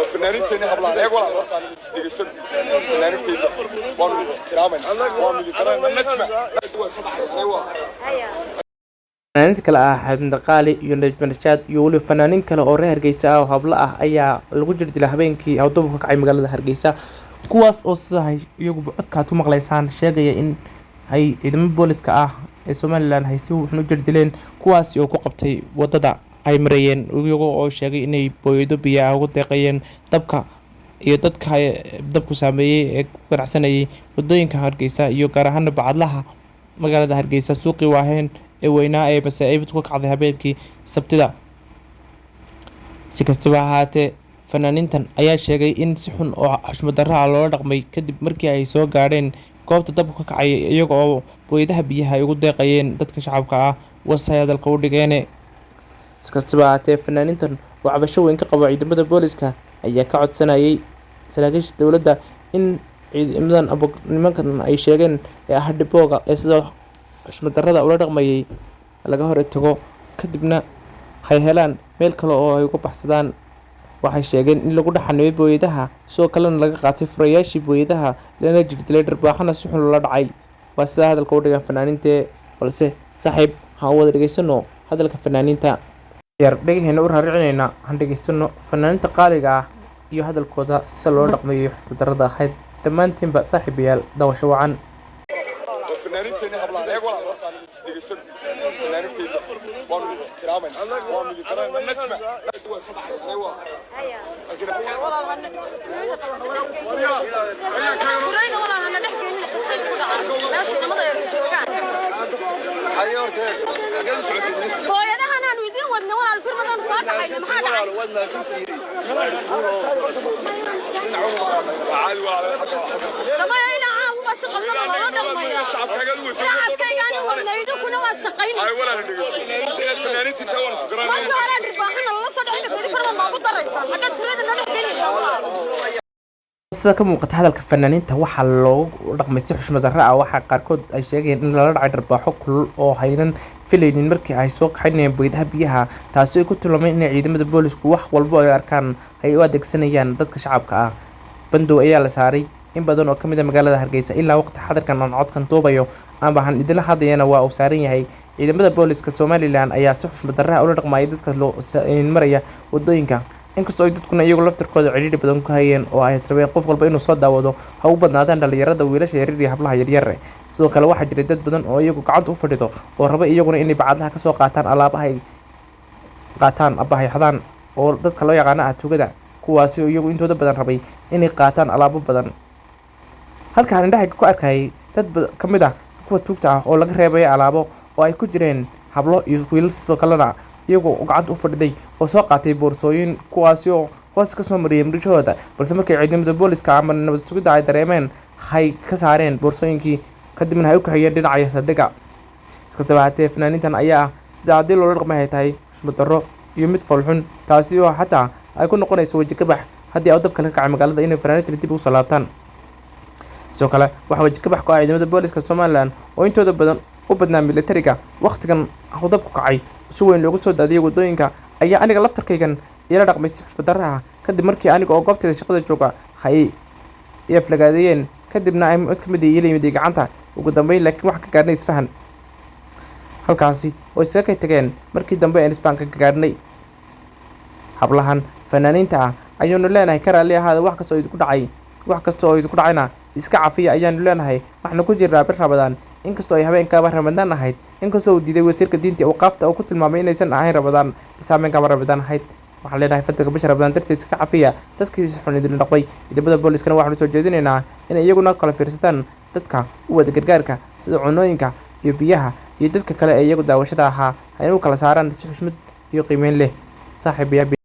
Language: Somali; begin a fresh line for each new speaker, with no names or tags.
وفنانين تاني قبل عليك ولا وقت ديجسون فنانين تاني وامي كرامن وامي كرامن النجمة أيوة
fanaaniinta kale ah Xamdi Qaali iyo Najma Rashaad iyo wali fanaaniin kale oo reer Hargeysa ah oo hablo ah ayaa lagu jirdilay habeenkii awdoob ka kacay magaalada Hargeysa kuwaas oo sahay iyagu codkaad u maqlaysaan sheegaya in ay ciidamada booliska ah ee Soomaaliland ay si wuxuu jirdileen kuwaas oo ku qabtay wadada ay marayeen iyagoo oo sheegay inay booyado biyo ugu deeqayeen dabka iyo dadka dabku saameeyay ee ku ganacsanayay wadooyinka Hargeysa iyo gaar ahaan bacadlaha magaalada Hargeysa suuqi waaheen ee weynaa ee Masaaibad ku kacday habeenkii Sabtida si kastaba ha ahaatee fanaaniintan ayaa sheegay in si xun oo xushmad darro loo dhaqmay kadib markii ay soo gaadheen goobta dabka ka kacay iyaga oo booyadaha biyaha ay ugu deeqayeen dadka shacabka ah wasay dalka u dhigeen si kastaba ha ahaatee fanaaniintan oo cabasho weyn ka qaba ciidamada booliska ayaa ka codsanayay saraakiisha dowladda in ciidamadan nimankan ay sheegeen ee ah dhibooga ee sida xushmad darrada ula dhaqmayay laga hor tago kadibna hay helaan meel kale oo ay uga baxsadaan waxay sheegeen in lagu dhaxanay booyadaha soo kalena laga qaatay furayaashii booyadaha lana jirdilay dharbaaxana si xun loola dhacay waa sida hadalka u dhigan fanaaniinta balse saaxiib ha wada dhageysano hadalka fanaaniinta yar dhageheena u raaricinayna han dhageysano fanaaniinta qaaliga ah iyo hadalkooda si loo dhaqmayo xushmad darrada ahayd dhammaantiinba saaxiibayaal daawasho wacan
وفنانين تاني قبل عليك ولا وقت ديجسون فنانين تاني وامي كرامن وامي كرامن النجمة أيوة الشعب كانوا ولا يدكون واسقين اي ولا ندغسو فنانيتي تاول قران ما قران رباحنا الله صدعنا كل فرما ما قدريسان حاجه تريد اننا نحكي
sida ka muuqata hadalka fanaaniinta waxa loo dhaqmay si xushmad darro ah waxa qaarkood ay sheegeen in la dhacay dharbaaxo kulul oo haynan filaynin markii ay soo kaxaynayeen booyadaha biyaha taasoo ku tilmaamay in ciidamada boolisku wax walba ay arkaan ay u adeegsanayaan dadka shacabka ah bandow ayaa la saaray in badan oo kamid ah magaalada Hargeysa ilaa waqti xadarkan aan codkan toobayo aan baahan idila hadayna waa uu saaran yahay ciidamada booliska Soomaaliland ayaa si xushmad darro ah ula dhaqmay dadka loo maraya wadooyinka inkastoo ay dadkuna iyagu laftirkooda ciriiri badan ku hayeen oo ay rabeen qof walba inuu soo daawado ha u badnaadaan dhalinyarada wiilasha yaryar iyo hablaha yaryar sidoo kale waxaa jiray dad badan oo iyagu gacanta u fadhido oo raba iyaguna inay bacadaha ka soo qaataan alaabaha ay qaataan abahay xadaan oo dadka loo yaqaan tugada kuwaasi oo iyagu intooda badan rabay inay qaataan alaabo badan halkaan indhaha ku arkay dad kamid ah kuwa tuugta ah oo laga reebay alaabo oo ay ku jireen hablo iyo wiilal sidoo kalena iyagoo gacanta u fadhiday oo soo qaatay boorsooyin kuwaasi oo hoos ka soo mariyay mrijooda balse markay ciidamada booliska ama nabad sugidda ay dareemeen hay ka saareen boorsooyinkii kadibna ay u kaxeeyeen dhinaca saldhigga iskastaba haatee fanaaniintan ayaa sida haddii loola dhaqmay ay tahay xushmad darro iyo mid foolxun taasi oo xataa ay ku noqonayso weji kabax haddii ay dabka ka kacay magaalada inay fanaaniintan dib u soo laabtaan sidoo kale waxa weji kabax ku ah ciidamada booliska Soomaaliland oo intooda badan u badnaa militariga waqtigan dabku kacay si weyn loogu soo daadiyay wadooyinka ayaa aniga laftarkaygan ila dhaqmay si xushmad darro ah kadib markii aniga oo goobta shaqada jooga hay iyo flagaadeen kadibna ay mid kamid ah yimid gacanta ugu dambeyn laakiin wax ka gaarnay isfahan halkaasi oo isaga tageen markii dambe aan isfahan ka gaarnay hablahan fanaaniinta ah ayuu leenahay karaali ahaada wax kasta oo idinku dhacayna iska cafiya ayaanu leenahay waxna ku jiraa bir Ramadaan inkastoo ay habeenkaaba Ramadaan ahayd inkastoo uu diiday wasiirka diinta oo qaafta oo ku tilmaamay inaysan ahayn Ramadaan habeenkaaba Ramadaan ahayd waxaan leenahay fadhiga bisha Ramadaan darteed iska cafiya dadkiisa xun idin dhaqay ciidamada booliskana waxaanu soo jeedinaynaa in iyaguna kala fiirsadaan dadka u wada gargaarka sida cunooyinka iyo biyaha iyo dadka kale ee iyagu daawashada ahaa ay u kala saaraan si xushmad iyo qiimeyn leh saaxiibayaal